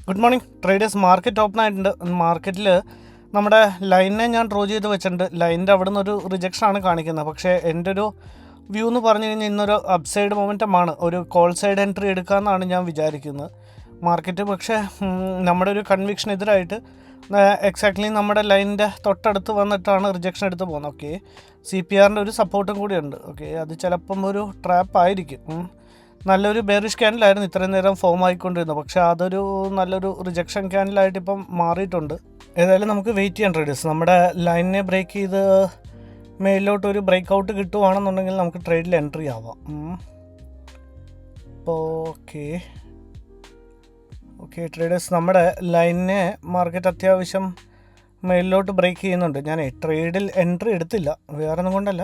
Good morning traders. Market open ആയിട്ടുണ്ട്. മാർക്കറ്റിൽ നമ്മുടെ ലൈനിനെ ഞാൻ ഡ്രോ ചെയ്ത് വെച്ചിട്ടുണ്ട്. ലൈനിൻ്റെ അവിടെ നിന്നൊരു റിജക്ഷനാണ് കാണിക്കുന്നത്. പക്ഷേ എൻ്റെ ഒരു വ്യൂ എന്ന് പറഞ്ഞു കഴിഞ്ഞാൽ ഇന്നൊരു അപ്സൈഡ് മൊമെൻറ്റമാണ്. ഒരു കോൾ സൈഡ് എൻട്രി എടുക്കാമെന്നാണ് ഞാൻ വിചാരിക്കുന്നത്. മാർക്കറ്റ് പക്ഷേ നമ്മുടെ ഒരു കൺവിക്ഷൻ എതിരായിട്ട് എക്സാക്ട്ലി നമ്മുടെ ലൈനിൻ്റെ തൊട്ടടുത്ത് വന്നിട്ടാണ് റിജക്ഷൻ എടുത്ത് പോകുന്നത്. ഓക്കെ, സി പി ആറിൻ്റെ ഒരു സപ്പോർട്ടും കൂടിയുണ്ട്. ഓക്കെ, അത് ചിലപ്പം ഒരു ട്രാപ്പ് ആയിരിക്കും. നല്ലൊരു ബെയറിഷ് ക്യാൻഡിലായിരുന്നു ഇത്രയും നേരം ഫോം ആയിക്കൊണ്ടിരുന്നത്. പക്ഷേ അതൊരു നല്ലൊരു റിജക്ഷൻ ക്യാൻഡിലായിട്ട് ഇപ്പം മാറിയിട്ടുണ്ട്. ഏതായാലും നമുക്ക് വെയിറ്റ് ചെയ്യാൻ ട്രേഡേഴ്സ്. നമ്മുടെ ലൈനിനെ ബ്രേക്ക് ചെയ്ത് മേലിലോട്ട് ഒരു ബ്രേക്ക് ഔട്ട് കിട്ടുവാണെന്നുണ്ടെങ്കിൽ നമുക്ക് ട്രേഡിൽ എൻട്രി ആവാം. അപ്പോൾ ഓക്കെ ട്രേഡേഴ്സ്, നമ്മുടെ ലൈനിനെ മാർക്കറ്റ് അത്യാവശ്യം മേലിലോട്ട് ബ്രേക്ക് ചെയ്യുന്നുണ്ട്. ഞാൻ ട്രേഡിൽ എൻട്രി എടുത്തില്ല, വേറെ ഒന്നും കൊണ്ടല്ല.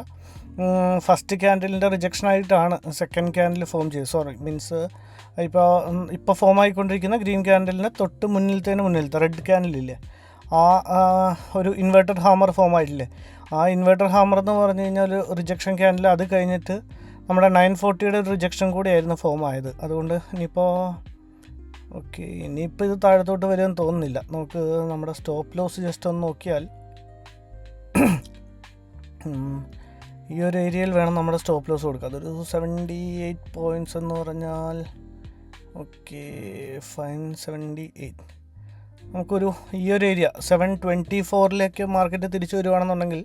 ഫസ്റ്റ് ക്യാൻഡിലിൻ്റെ റിജക്ഷനായിട്ടാണ് സെക്കൻഡ് ക്യാൻഡിൽ ഫോം ചെയ്തത്. ഇപ്പോൾ ഫോം ആയിക്കൊണ്ടിരിക്കുന്ന ഗ്രീൻ ക്യാൻഡിലിന് തൊട്ട് മുന്നിലത്തെ റെഡ് ക്യാൻഡിലില്ലേ, ആ ഒരു ഇൻവേർട്ടഡ് ഹാമർ ഫോം ആയിട്ടില്ലേ, ആ ഇൻവേർട്ടർ ഹാമർ എന്ന് പറഞ്ഞു കഴിഞ്ഞാൽ ഒരു റിജക്ഷൻ ക്യാൻഡിൽ. അത് കഴിഞ്ഞിട്ട് നമ്മുടെ 940 ഒരു റിജക്ഷൻ കൂടിയായിരുന്നു ഫോം ആയത്. അതുകൊണ്ട് ഇനിയിപ്പോൾ ഇത് താഴത്തോട്ട് വരുമെന്ന് തോന്നുന്നില്ല. നമുക്ക് നമ്മുടെ സ്റ്റോപ്പ് ലോസ് ജസ്റ്റ് ഒന്ന് നോക്കിയാൽ ഈ ഒരു ഏരിയയിൽ വേണം നമ്മുടെ സ്റ്റോപ്പ് ലോസ് കൊടുക്കുക. അതൊരു 78 പോയിൻറ്റ്സ് എന്ന് പറഞ്ഞാൽ 578. നമുക്കൊരു ഈ ഒരു ഏരിയ 724 മാർക്കറ്റ് തിരിച്ചു വരുവാണെന്നുണ്ടെങ്കിൽ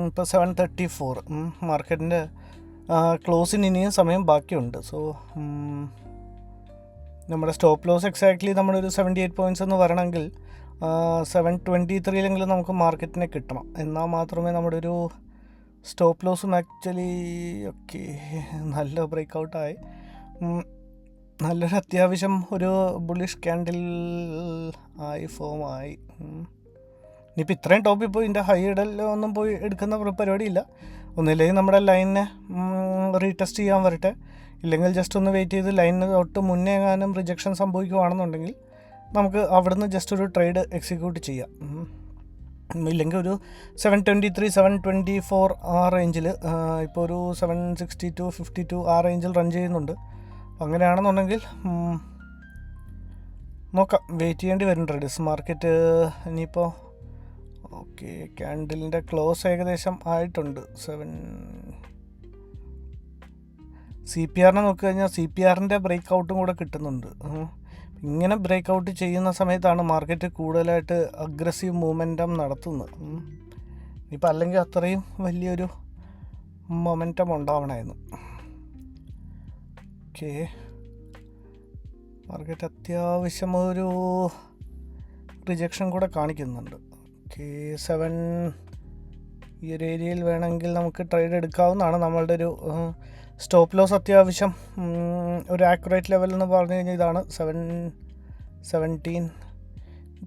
ഇപ്പോൾ 734 മാർക്കറ്റിൻ്റെ ക്ലോസിന് ഇനിയും സമയം ബാക്കിയുണ്ട്. സോ നമ്മുടെ സ്റ്റോപ്പ് ലോസ് എക്സാക്ട്ലി നമ്മളൊരു 78 പോയിൻറ്റ്സ് എന്ന് പറയണമെങ്കിൽ 723 നമുക്ക് മാർക്കറ്റിനെ കിട്ടണം. എന്നാൽ മാത്രമേ നമ്മുടെ ഒരു സ്റ്റോപ്പ് ലോസും ആക്ച്വലി നല്ല ബ്രേക്ക് ഔട്ടായി. നല്ലൊരു അത്യാവശ്യം ഒരു ബുള്ളിഷ് ക്യാൻഡിൽ ആയി ഫോമായി. ഇനിയിപ്പോൾ ഇത്രയും ടോപ്പിൽ പോയി ഇതിൻ്റെ ഹൈ ഇടലൊന്നും പോയി എടുക്കുന്ന പരിപാടിയില്ല. ഒന്നില്ലെങ്കിൽ നമ്മുടെ ലൈനിനെ റീടെസ്റ്റ് ചെയ്യാൻ വരട്ടെ, ഇല്ലെങ്കിൽ ജസ്റ്റ് ഒന്ന് വെയിറ്റ് ചെയ്ത് ലൈനിന് തൊട്ട് മുന്നേ എങ്ങാനും റിജക്ഷൻ സംഭവിക്കുകയാണെന്നുണ്ടെങ്കിൽ നമുക്ക് അവിടുന്ന് ജസ്റ്റ് ഒരു ട്രേഡ് എക്സിക്യൂട്ട് ചെയ്യാം. ഇല്ലെങ്കിൽ ഒരു 723 724 ആ റേഞ്ചിൽ, ഇപ്പോൾ ഒരു 762 52 ആ റേഞ്ചിൽ റൺ ചെയ്യുന്നുണ്ട്. അങ്ങനെയാണെന്നുണ്ടെങ്കിൽ നോക്കാം, വെയിറ്റ് ചെയ്യേണ്ടി വരും ട്രേഡേഴ്സ്. മാർക്കറ്റ് ഇനിയിപ്പോൾ ക്യാൻഡിലിൻ്റെ ക്ലോസ് ഏകദേശം ആയിട്ടുണ്ട്. സി പി ആറിനെ നോക്കിക്കഴിഞ്ഞാൽ സി പി ആറിൻ്റെ ബ്രേക്ക് ഔട്ടും കൂടെ കിട്ടുന്നുണ്ട്. ഇങ്ങനെ ബ്രേക്ക് ഔട്ട് ചെയ്യുന്ന സമയത്താണ് മാർക്കറ്റ് കൂടുതലായിട്ട് അഗ്രസീവ് മൂവ്മെൻറ്റം നടത്തുന്നത്. ഇനിയിപ്പോൾ അല്ലെങ്കിൽ അത്രയും വലിയൊരു മൊമെൻറ്റം ഉണ്ടാവണമായിരുന്നു. മാർക്കറ്റ് അത്യാവശ്യം ഒരു റിജക്ഷൻ കൂടെ കാണിക്കുന്നുണ്ട്. 7 ഈ ഒരു ഏരിയയിൽ വേണമെങ്കിൽ നമുക്ക് ട്രേഡ് എടുക്കാവുന്നതാണ്. നമ്മളുടെ ഒരു സ്റ്റോപ്പ് ലോസ് അത്യാവശ്യം ഒരു ആക്യുറേറ്റ് ലെവൽ എന്ന് പറഞ്ഞു കഴിഞ്ഞാൽ ഇതാണ് 717.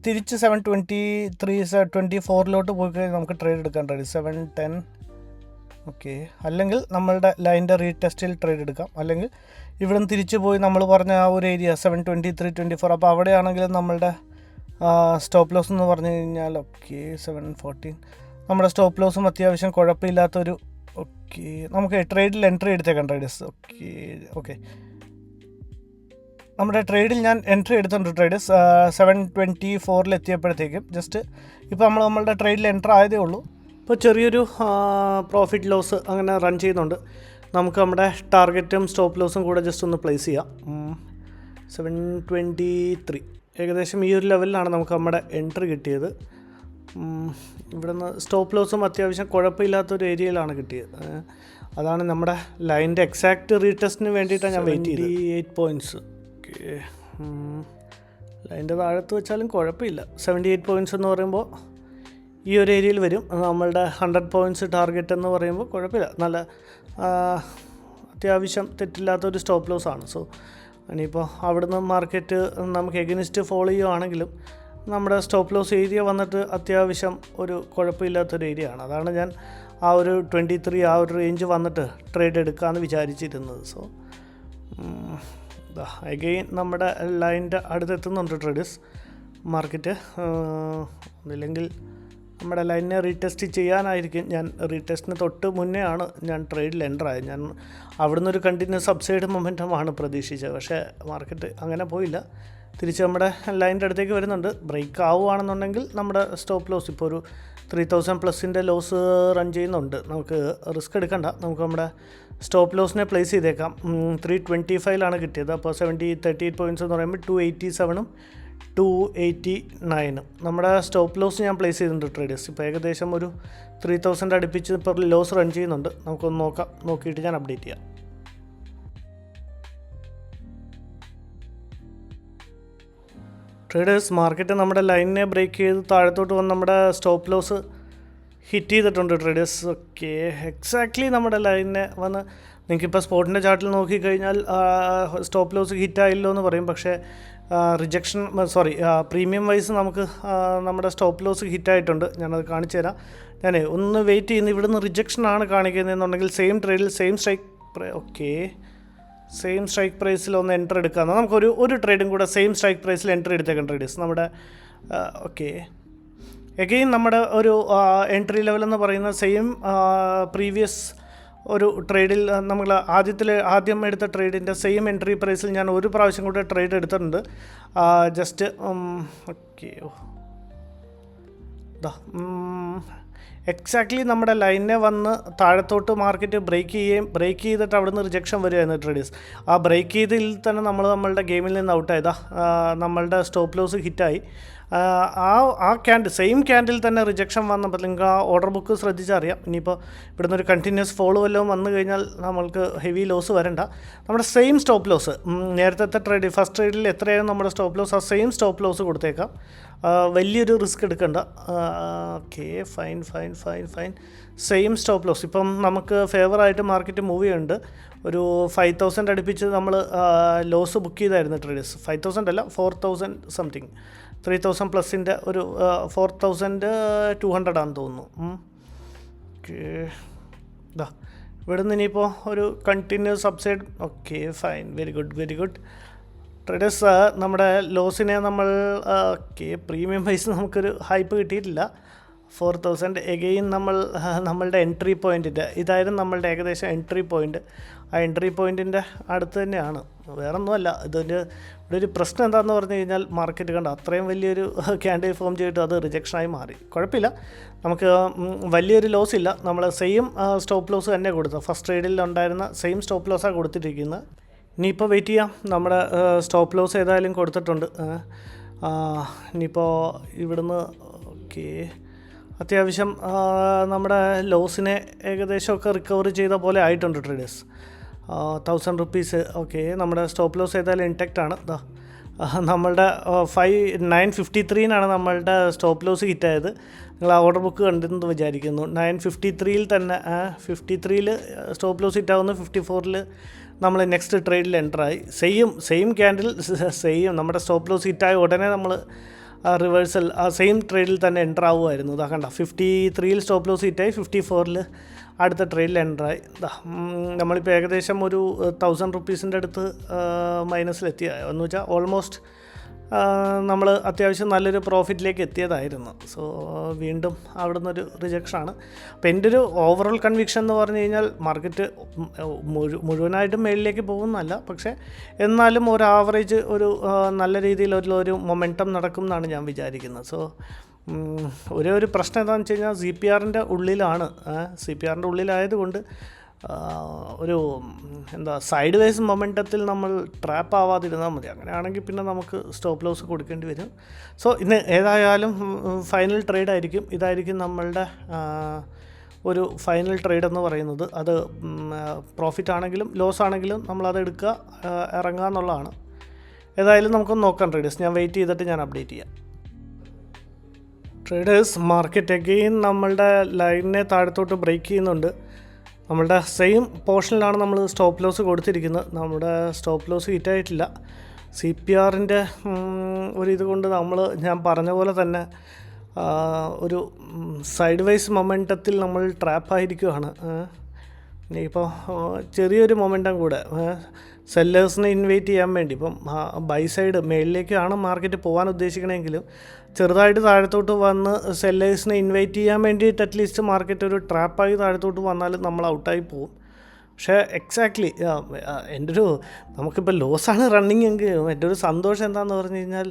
തിരിച്ച് 723 പോയി കഴിഞ്ഞാൽ നമുക്ക് ട്രേഡ് എടുക്കാൻ 710. അല്ലെങ്കിൽ നമ്മളുടെ ലൈൻ്റെ റീടെസ്റ്റിൽ ട്രേഡ് എടുക്കാം. അല്ലെങ്കിൽ ഇവിടെ നിന്ന് തിരിച്ച് പോയി നമ്മൾ പറഞ്ഞ ആ ഒരു ഏരിയ 723 24, അപ്പോൾ അവിടെയാണെങ്കിലും നമ്മളുടെ സ്റ്റോപ്പ് ലോസ് എന്ന് പറഞ്ഞു കഴിഞ്ഞാൽ 714. നമ്മുടെ സ്റ്റോപ്പ് ലോസും അത്യാവശ്യം കുഴപ്പമില്ലാത്തൊരു നമുക്ക് ട്രേഡിൽ എൻട്രി എടുത്തേക്കാം ട്രേഡേഴ്സ്. നമ്മുടെ ട്രേഡിൽ ഞാൻ എൻട്രി എടുത്തിട്ടുണ്ട് ട്രേഡേഴ്സ്. 724 എത്തിയപ്പോഴത്തേക്കും ജസ്റ്റ് ഇപ്പോൾ നമ്മളുടെ ട്രേഡിൽ എൻട്രി ആയതേ ഉള്ളൂ. ഇപ്പോൾ ചെറിയൊരു പ്രോഫിറ്റ് ലോസ് അങ്ങനെ റൺ ചെയ്യുന്നുണ്ട്. നമുക്ക് നമ്മുടെ ടാർഗറ്റും സ്റ്റോപ്പ് ലോസും കൂടെ ജസ്റ്റ് ഒന്ന് പ്ലേസ് ചെയ്യാം. 723 ഏകദേശം ഈ ഒരു ലെവലിലാണ് നമുക്ക് നമ്മുടെ എൻട്രി കിട്ടിയത്. ഇവിടെ നിന്ന് സ്റ്റോപ്പ് ലോസും അത്യാവശ്യം കുഴപ്പമില്ലാത്തൊരു ഏരിയയിലാണ് കിട്ടിയത്. അതാണ് നമ്മുടെ ലൈനിൻ്റെ എക്സാക്റ്റ് റീടെസ്റ്റിന് വേണ്ടിയിട്ടാണ് ഞാൻ വെയിറ്റ് ചെയ്തത്. 78 പോയിൻറ്റ്സ് ലൈനിൻ്റെ താഴത്ത് വെച്ചാലും കുഴപ്പമില്ല. 78 പോയിൻറ്റ്സ് എന്ന് പറയുമ്പോൾ ഈ ഒരു ഏരിയയിൽ വരും. നമ്മളുടെ 100 പോയിൻറ്റ്സ് ടാർഗറ്റ് എന്ന് പറയുമ്പോൾ കുഴപ്പമില്ല, നല്ല അത്യാവശ്യം തെറ്റില്ലാത്തൊരു സ്റ്റോപ്പ് ലോസാണ്. സോ ഇനിയിപ്പോൾ അവിടുന്ന് മാർക്കറ്റ് നമുക്ക് എഗനിസ്റ്റ് ഫോളോ ചെയ്യുകയാണെങ്കിലും നമ്മുടെ സ്റ്റോപ്പ് ലോസ് ഏരിയ വന്നിട്ട് അത്യാവശ്യം ഒരു കുഴപ്പമില്ലാത്തൊരു ഏരിയ ആണ്. അതാണ് ഞാൻ ആ ഒരു 23 ആ ഒരു റേഞ്ച് വന്നിട്ട് ട്രേഡ് എടുക്കാമെന്ന് വിചാരിച്ചിരുന്നത്. സോ അഗെയിൻ നമ്മുടെ ലൈനിൻ്റെ അടുത്തെത്തുന്നുണ്ട് ട്രേഡേഴ്സ് മാർക്കറ്റ്. ഒന്നില്ലെങ്കിൽ നമ്മുടെ ലൈനിനെ റീടെസ്റ്റ് ചെയ്യാനായിരിക്കും. ഞാൻ റീടെസ്റ്റിന് തൊട്ട് മുന്നേ ആണ് ഞാൻ ട്രേഡിൽ എൻ്റർ ആയത്. ഞാൻ അവിടുന്ന് ഒരു കണ്ടിന്യൂസ് അപ്സൈഡ് മൊമെൻറ്റമാണ് പ്രതീക്ഷിച്ചത്. പക്ഷേ മാർക്കറ്റ് അങ്ങനെ പോയില്ല, തിരിച്ച് നമ്മുടെ ലൈനിൻ്റെ അടുത്തേക്ക് വരുന്നുണ്ട്. ബ്രേക്ക് ആവുകയാണെന്നുണ്ടെങ്കിൽ നമ്മുടെ സ്റ്റോപ്പ് ലോസ് ഇപ്പോൾ ഒരു 3000+ ലോസ് റൺ ചെയ്യുന്നുണ്ട്. നമുക്ക് റിസ്ക് എടുക്കണ്ട. നമുക്ക് നമ്മുടെ സ്റ്റോപ്പ് ലോസിനെ പ്ലേസ് ചെയ്തേക്കാം. 325 കിട്ടിയത്. അപ്പോൾ 38 പോയിൻറ്റ്സ് എന്ന് പറയുമ്പോൾ 287 289 നമ്മുടെ സ്റ്റോപ്പ് ലോസ് ഞാൻ പ്ലേസ് ചെയ്തിട്ടുണ്ട് ട്രേഡേഴ്സ്. ഇപ്പോൾ ഏകദേശം ഒരു 3000 അടുപ്പിച്ച് ഇപ്പോൾ ലോസ് റൺ ചെയ്യുന്നുണ്ട്. നമുക്കൊന്ന് നോക്കാം. നോക്കിയിട്ട് ഞാൻ അപ്ഡേറ്റ് ചെയ്യാം. ട്രേഡേഴ്സ് മാർക്കറ്റ് നമ്മുടെ ലൈനിനെ ബ്രേക്ക് ചെയ്ത് താഴത്തോട്ട് വന്ന് നമ്മുടെ സ്റ്റോപ്പ് ലോസ് ഹിറ്റ് ചെയ്തിട്ടുണ്ട് ട്രേഡേഴ്സ്. ഓക്കെ, എക്സാക്ട്ലി നമ്മുടെ ലൈനിനെ വന്ന് നിങ്ങൾക്കിപ്പോൾ സ്പോട്ടിൻ്റെ ചാർട്ടിൽ നോക്കിക്കഴിഞ്ഞാൽ സ്റ്റോപ്പ് ലോസ് ഹിറ്റായില്ലോ എന്ന് പറയും. പക്ഷേ പ്രീമിയം വൈസ് നമുക്ക് നമ്മുടെ സ്റ്റോപ്പ് ലോസ് ഹിറ്റായിട്ടുണ്ട്. ഞാനത് കാണിച്ചു തരാം. ഞാൻ ഒന്ന് വെയിറ്റ് ചെയ്യുന്നു. ഇവിടുന്ന് റിജക്ഷനാണ് കാണിക്കുന്നതെന്നുണ്ടെങ്കിൽ സെയിം ട്രേഡിൽ സെയിം സ്ട്രൈക്ക് പ്രൈസിൽ ഒന്ന് എൻ്റർ എടുക്കാമെന്ന്. നമുക്കൊരു ട്രേഡും കൂടെ സെയിം സ്ട്രൈക്ക് പ്രൈസിൽ എൻ്റർ എടുത്തേക്കാം ട്രേഡേഴ്സ്. നമ്മുടെ എഗെയിൻ നമ്മുടെ ഒരു എൻട്രി ലെവൽ എന്ന് പറയുന്ന സെയിം പ്രീവിയസ് ഒരു ട്രേഡിൽ നമ്മൾ ആദ്യം എടുത്ത ട്രേഡിൻ്റെ സെയിം എൻട്രി പ്രൈസിൽ ഞാൻ ഒരു പ്രാവശ്യം കൂടെ ട്രേഡ് എടുത്തിട്ടുണ്ട്. ജസ്റ്റ് എക്സാക്ട്ലി നമ്മുടെ ലൈനിനെ വന്ന് താഴത്തോട്ട് മാർക്കറ്റ് ബ്രേക്ക് ചെയ്തിട്ട് അവിടെ നിന്ന് റിജക്ഷൻ വരുമായിരുന്നു ട്രേഡേഴ്സ്. ആ ബ്രേക്ക് ചെയ്തതിൽ തന്നെ നമ്മളുടെ ഗെയിമിൽ നിന്ന് ഔട്ടായതാ. നമ്മളുടെ സ്റ്റോപ്പ് ലോസ് ഹിറ്റായി. സെയിം ക്യാൻഡിൽ തന്നെ റിജക്ഷൻ വന്നപ്പോൾ നിങ്ങൾക്ക് ആ ഓർഡർ ബുക്ക് ശ്രദ്ധിച്ചറിയാം. ഇനിയിപ്പോൾ ഇവിടുന്ന് ഒരു കണ്ടിന്യൂസ് ഫോളോ വല്ലതും വന്നു കഴിഞ്ഞാൽ നമ്മൾക്ക് ഹെവി ലോസ് വരണ്ട. നമ്മുടെ സെയിം സ്റ്റോപ്പ് ലോസ് നേരത്തെ ഫസ്റ്റ് ട്രേഡിൽ എത്രയായിരുന്നു നമ്മുടെ സ്റ്റോപ്പ് ലോസ്, ആ സെയിം സ്റ്റോപ്പ് ലോസ് കൊടുത്തേക്കാം. വലിയൊരു റിസ്ക് എടുക്കണ്ട. Okay, fine. Same stop loss. ഇപ്പം നമുക്ക് ഫേവറായിട്ട് മാർക്കറ്റ് മൂവ് ചെയ്യുന്നുണ്ട്. ഒരു 5000 അടുപ്പിച്ച് നമ്മൾ ലോസ് ബുക്ക് ചെയ്തായിരുന്നു ട്രേഡേഴ്സ്. 5000 അല്ല, 4000 സംതിങ്, 3000+ ഒരു 4200 ആണെന്ന് തോന്നുന്നു. ഓക്കെ, ഇവിടെ നിന്ന് ഇനിയിപ്പോൾ ഒരു continuous upside. Okay, fine, very good traders. നമ്മുടെ ലോസിനെ നമ്മൾ പ്രീമിയം വൈസ് നമുക്കൊരു ഹൈപ്പ് കിട്ടിയിട്ടില്ല. 4000 എഗെയിൻ നമ്മളുടെ എൻട്രി പോയിൻറ്റിൻ്റെ ഇതായിരുന്നു നമ്മളുടെ ഏകദേശം എൻട്രി പോയിൻറ്റ്. ആ എൻട്രി പോയിൻറ്റിൻ്റെ അടുത്ത് തന്നെയാണ്, വേറൊന്നുമല്ല. ഇവിടെ ഒരു പ്രശ്നം എന്താണെന്ന് പറഞ്ഞു കഴിഞ്ഞാൽ മാർക്കറ്റ് കണ്ട അത്രയും വലിയൊരു ക്യാൻഡിൽ ഫോം ചെയ്തിട്ട് അത് റിജക്ഷനായി മാറി. കുഴപ്പമില്ല, നമുക്ക് വലിയൊരു ലോസ് ഇല്ല. നമ്മൾ സെയിം സ്റ്റോപ്പ് ലോസ് തന്നെ കൊടുത്തത്. ഫസ്റ്റ് ട്രേഡിൽ ഉണ്ടായിരുന്ന സെയിം സ്റ്റോപ്പ് ലോസാണ് കൊടുത്തിരിക്കുന്നത്. ഇനിയിപ്പോൾ വെയിറ്റ് ചെയ്യാം. നമ്മുടെ സ്റ്റോപ്പ് ലോസ് ഏതായാലും കൊടുത്തിട്ടുണ്ട്. ഇനിയിപ്പോൾ ഇവിടുന്ന് അത്യാവശ്യം നമ്മുടെ ലോസിനെ ഏകദേശമൊക്കെ റിക്കവർ ചെയ്ത പോലെ ആയിട്ടുണ്ട് ട്രേഡേഴ്സ്. 1000 റുപ്പീസ്. ഓക്കെ, നമ്മുടെ സ്റ്റോപ്പ് ലോസ് ഏതായാലും ഇൻടാക്റ്റ് ആണ്. നമ്മളുടെ 953 നമ്മളുടെ സ്റ്റോപ്പ് ലോസ് ഹിറ്റായത്. നിങ്ങൾ ആ ഓർഡർ ബുക്ക് കണ്ടെന്ന് വിചാരിക്കുന്നു. 953 തന്നെ 53 സ്റ്റോപ്പ് ലോസ് ഹിറ്റാവുന്നു. 54 നമ്മൾ നെക്സ്റ്റ് ട്രേഡിൽ എൻ്ററായി. സെയിം ക്യാൻഡിൽ നമ്മുടെ സ്റ്റോപ്പ് ലോസ് ഹിറ്റായ ഉടനെ നമ്മൾ റിവേഴ്സൽ ആ സെയിം ട്രേഡിൽ തന്നെ എൻ്റർ ആവുമായിരുന്നു. ഇതാ കണ്ട 53 സ്റ്റോപ്പ് ലോസ് ഹിറ്റായി, 54 അടുത്ത ട്രേഡിൽ എൻ്ററായി. നമ്മളിപ്പോൾ ഏകദേശം ഒരു 1000 റുപ്പീസിൻ്റെ അടുത്ത് മൈനസിലെത്തിയ എന്ന് വെച്ചാൽ ഓൾമോസ്റ്റ് നമ്മൾ അത്യാവശ്യം നല്ലൊരു പ്രോഫിറ്റിലേക്ക് എത്തിയതായിരുന്നു. സോ വീണ്ടും അവിടെ നിന്നൊരു റിജക്ഷനാണ്. അപ്പോൾ എൻ്റെ ഒരു ഓവറോൾ കൺവിക്ഷൻ എന്ന് പറഞ്ഞു കഴിഞ്ഞാൽ മാർക്കറ്റ് മുഴുവനായിട്ടും മേളിലേക്ക് പോകുന്നതല്ല, പക്ഷേ എന്നാലും ഒരു ആവറേജ് ഒരു നല്ല രീതിയിലൊരു മൊമെൻറ്റം നടക്കും എന്നാണ് ഞാൻ വിചാരിക്കുന്നത്. സോ ഒരേ ഒരു പ്രശ്നം എന്താണെന്ന് വെച്ച് കഴിഞ്ഞാൽ CPR-ൻ്റെ ഉള്ളിലാണ്. CPR-ൻ്റെ ഉള്ളിലായതുകൊണ്ട് ഒരു സൈഡ് വൈസ് മൊമെൻറ്റത്തിൽ നമ്മൾ ട്രാപ്പ് ആവാതിരുന്നാൽ മതി. അങ്ങനെയാണെങ്കിൽ പിന്നെ നമുക്ക് സ്റ്റോപ്പ് ലോസ് കൊടുക്കേണ്ടി വരും. സോ ഇന്ന് ഏതായാലും ഫൈനൽ ട്രേഡ് ആയിരിക്കും. ഇതായിരിക്കും നമ്മളുടെ ഒരു ഫൈനൽ ട്രേഡ് എന്ന് പറയുന്നത്. അത് പ്രോഫിറ്റ് ആണെങ്കിലും ലോസ് ആണെങ്കിലും നമ്മളത് എടുക്കുക, ഇറങ്ങുക എന്നുള്ളതാണ്. ഏതായാലും നമുക്കൊന്ന് നോക്കാം ട്രേഡേഴ്സ്. ഞാൻ വെയിറ്റ് ചെയ്തിട്ട് ഞാൻ അപ്ഡേറ്റ് ചെയ്യാം. ട്രേഡേഴ്സ് മാർക്കറ്റ് അഗെയിൻ നമ്മളുടെ ലൈനിനെ താഴത്തോട്ട് ബ്രേക്ക് ചെയ്യുന്നുണ്ട്. നമ്മളുടെ സെയിം പോർഷനിലാണ് നമ്മൾ സ്റ്റോപ്പ് ലോസ് കൊടുത്തിരിക്കുന്നത്. നമ്മുടെ സ്റ്റോപ്പ് ലോസ് ഹിറ്റായിട്ടില്ല. CPR-ൻ്റെ ഒരിത് കൊണ്ട് ഞാൻ പറഞ്ഞ പോലെ തന്നെ ഒരു സൈഡ് വൈസ് മൊമെൻറ്റത്തിൽ നമ്മൾ ട്രാപ്പായിരിക്കുകയാണ്. ഇനിയിപ്പോൾ ചെറിയൊരു മൊമെൻറ്റം കൂടെ സെല്ലേഴ്സിനെ ഇൻവൈറ്റ് ചെയ്യാൻ വേണ്ടി ഇപ്പം ബൈ സൈഡ് മേളിലേക്കാണ് മാർക്കറ്റ് പോകാൻ ഉദ്ദേശിക്കണമെങ്കിലും ചെറുതായിട്ട് താഴത്തോട്ട് വന്ന് സെല്ലേഴ്സിനെ ഇൻവൈറ്റ് ചെയ്യാൻ വേണ്ടിയിട്ട് അറ്റ്ലീസ്റ്റ് മാർക്കറ്റ് ഒരു ട്രാപ്പായി താഴത്തോട്ട് വന്നാലും നമ്മൾ ഔട്ടായി പോകും. പക്ഷേ എക്സാക്ട്ലി എൻ്റെ ഒരു നമുക്കിപ്പോൾ ലോസാണ് റണ്ണിങ് എങ്കിൽ എൻ്റെ ഒരു സന്തോഷം എന്താണെന്ന് പറഞ്ഞു കഴിഞ്ഞാൽ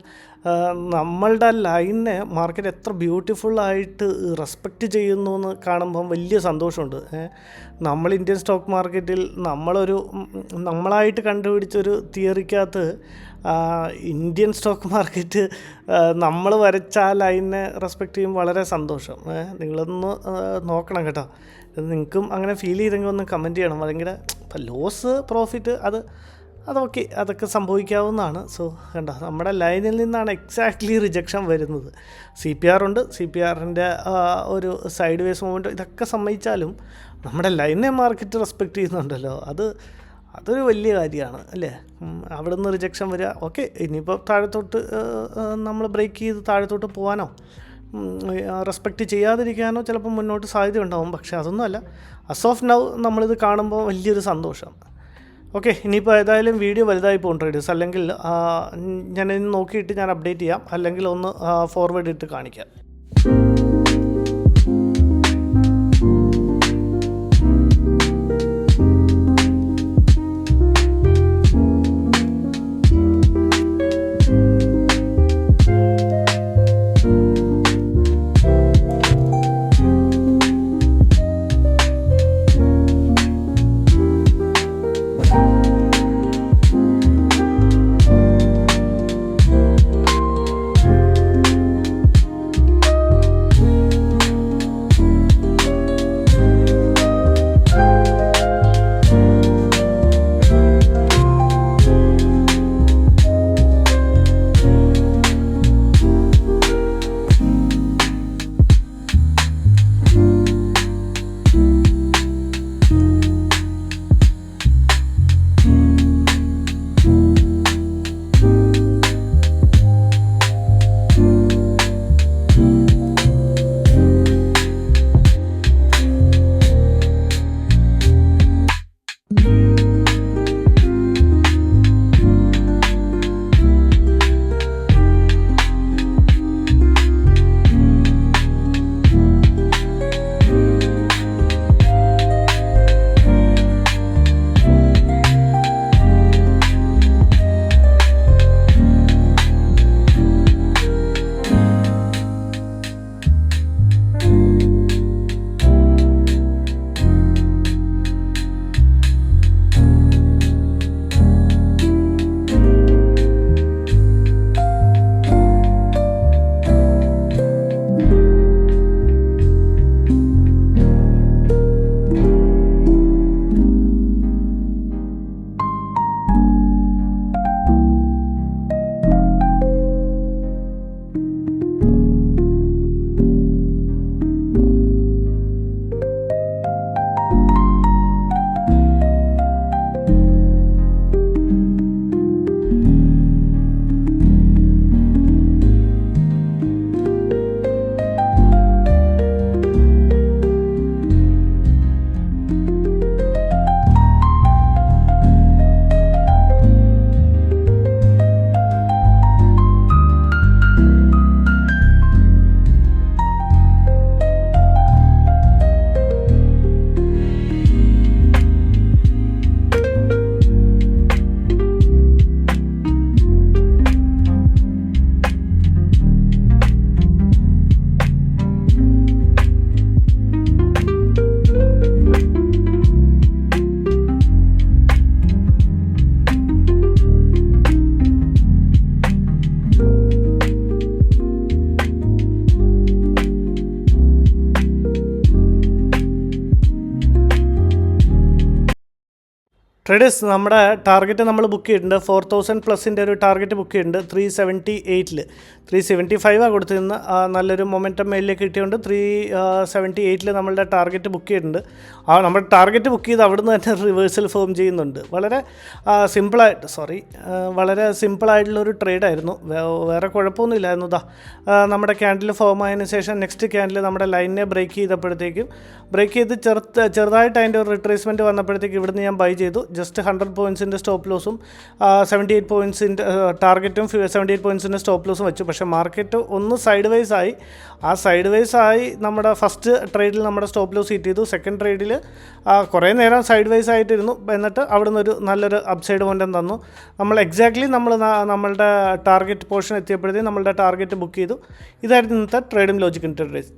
നമ്മളുടെ ലൈനിനെ മാർക്കറ്റ് എത്ര ബ്യൂട്ടിഫുള്ളായിട്ട് റെസ്പെക്റ്റ് ചെയ്യുന്നു എന്ന് കാണുമ്പം വലിയ സന്തോഷമുണ്ട്. നമ്മൾ ഇന്ത്യൻ സ്റ്റോക്ക് മാർക്കറ്റിൽ നമ്മളായിട്ട് കണ്ടുപിടിച്ചൊരു തിയറിക്കകത്ത് ഇന്ത്യൻ സ്റ്റോക്ക് മാർക്കറ്റ് നമ്മൾ വരച്ച ആ ലൈനിനെ റെസ്പെക്റ്റ് ചെയ്യുമ്പോൾ വളരെ സന്തോഷം. നിങ്ങളൊന്ന് നോക്കണം കേട്ടോ. നിങ്ങൾക്കും അങ്ങനെ ഫീൽ ചെയ്തെങ്കിൽ ഒന്ന് കമൻറ്റ് ചെയ്യണം. ഭയങ്കര ലോസ് പ്രോഫിറ്റ് അതൊക്കെ സംഭവിക്കാവുന്നതാണ്. സോ കണ്ടോ, നമ്മുടെ ലൈനിൽ നിന്നാണ് എക്സാക്ട്ലി റിജക്ഷൻ വരുന്നത്. CPR ഉണ്ട്, CPRൻ്റെ ഒരു സൈഡ് വേസ് മൂവ്മെൻറ്റ് ഇതൊക്കെ സമ്മതിച്ചാലും നമ്മുടെ ലൈനെ മാർക്കറ്റ് റെസ്പെക്റ്റ് ചെയ്യുന്നുണ്ടല്ലോ, അതൊരു വലിയ കാര്യമാണ് അല്ലേ. അവിടെ നിന്ന് റിജക്ഷൻ വരിക, ഓക്കെ, ഇനിയിപ്പോൾ താഴത്തോട്ട് നമ്മൾ ബ്രേക്ക് ചെയ്ത് താഴത്തോട്ട് പോകാനോ റെസ്പെക്റ്റ് ചെയ്യാതിരിക്കാനോ ചിലപ്പോൾ മുന്നോട്ട് സാധ്യത ഉണ്ടാവും. പക്ഷേ അതൊന്നുമല്ല, അസ് ഓഫ് നൗ നമ്മളിത് കാണുമ്പോൾ വലിയൊരു സന്തോഷം. ഓക്കെ, ഇനിയിപ്പോൾ ഏതായാലും വീഡിയോ വലുതായി പോകും ട്രേഡേഴ്സ്. അല്ലെങ്കിൽ ഞാനിന്ന് നോക്കിയിട്ട് ഞാൻ അപ്ഡേറ്റ് ചെയ്യാം, അല്ലെങ്കിൽ ഒന്ന് ഫോർവേഡ് ഇട്ട് കാണിക്കാം. ട്രേഡേഴ്സ്, നമ്മുടെ ടാർഗറ്റ് നമ്മൾ ബുക്ക് ചെയ്തിട്ടുണ്ട്. 4000 പ്ലസിൻ്റെ ഒരു ടാർഗറ്റ് ബുക്ക് ചെയ്തിട്ടുണ്ട് 378. 375 കൊടുത്തിരുന്ന നല്ലൊരു മൊമെൻറ്റം മേലിലേക്ക് കിട്ടിയുകൊണ്ട് 378 നമ്മളുടെ ടാർഗറ്റ് ബുക്ക് ചെയ്തിട്ടുണ്ട്. നമ്മുടെ ടാർഗറ്റ് ബുക്ക് ചെയ്ത് അവിടുന്ന് തന്നെ റിവേഴ്സൽ ഫോം ചെയ്യുന്നുണ്ട്. വളരെ സിമ്പിളായിട്ടുള്ളൊരു ട്രേഡായിരുന്നു. വേറെ കുഴപ്പമൊന്നും ഇല്ലായിരുന്നു. നമ്മുടെ ക്യാൻഡിൽ ഫോം ആയതിനു ശേഷം നെക്സ്റ്റ് ക്യാൻഡിൽ നമ്മുടെ ലൈനിനെ ബ്രേക്ക് ചെയ്ത് ചെറുതായിട്ട് അതിൻ്റെ ഒരു റിട്രേസ്മെൻറ്റ് വന്നപ്പോഴത്തേക്ക് ഇവിടുന്ന് ഞാൻ ബൈ ചെയ്തു. ജസ്റ്റ് 100 പോയിൻറ്റ്സിൻ്റെ സ്റ്റോപ്പ് ലോസും 78 പോയിൻറ്റ്സിൻ്റെ ടാർഗറ്റും 78 പോയിൻറ്റ്സിൻ്റെ സ്റ്റോപ്പ് ലോസും വെച്ചു. പക്ഷേ മാർക്കറ്റ് ഒന്ന് സൈഡ് വൈസ് ആയി. ആ സൈഡ് വൈസ് ആയി നമ്മുടെ ഫസ്റ്റ് ട്രേഡിൽ നമ്മുടെ സ്റ്റോപ്പ് ലോസ് ഹിറ്റ് ചെയ്തു. സെക്കൻഡ് ട്രേഡിൽ കുറേ നേരം സൈഡ് വൈസ് ആയിട്ടിരുന്നു. എന്നിട്ട് അവിടെ നിന്നൊരു നല്ലൊരു അപ്സൈഡ് മൊമെൻ്റം തന്നു. നമ്മൾ എക്സാക്ട്ലി നമ്മളുടെ ടാർഗറ്റ് പോർഷൻ എത്തിയപ്പോഴത്തേക്കും നമ്മളുടെ ടാർഗറ്റ് ബുക്ക് ചെയ്തു. ഇതായിരുന്നു ഇന്നത്തെ ട്രേഡിംഗ് ലോജിക് ഇൻ ട്രേഡേഴ്സ്.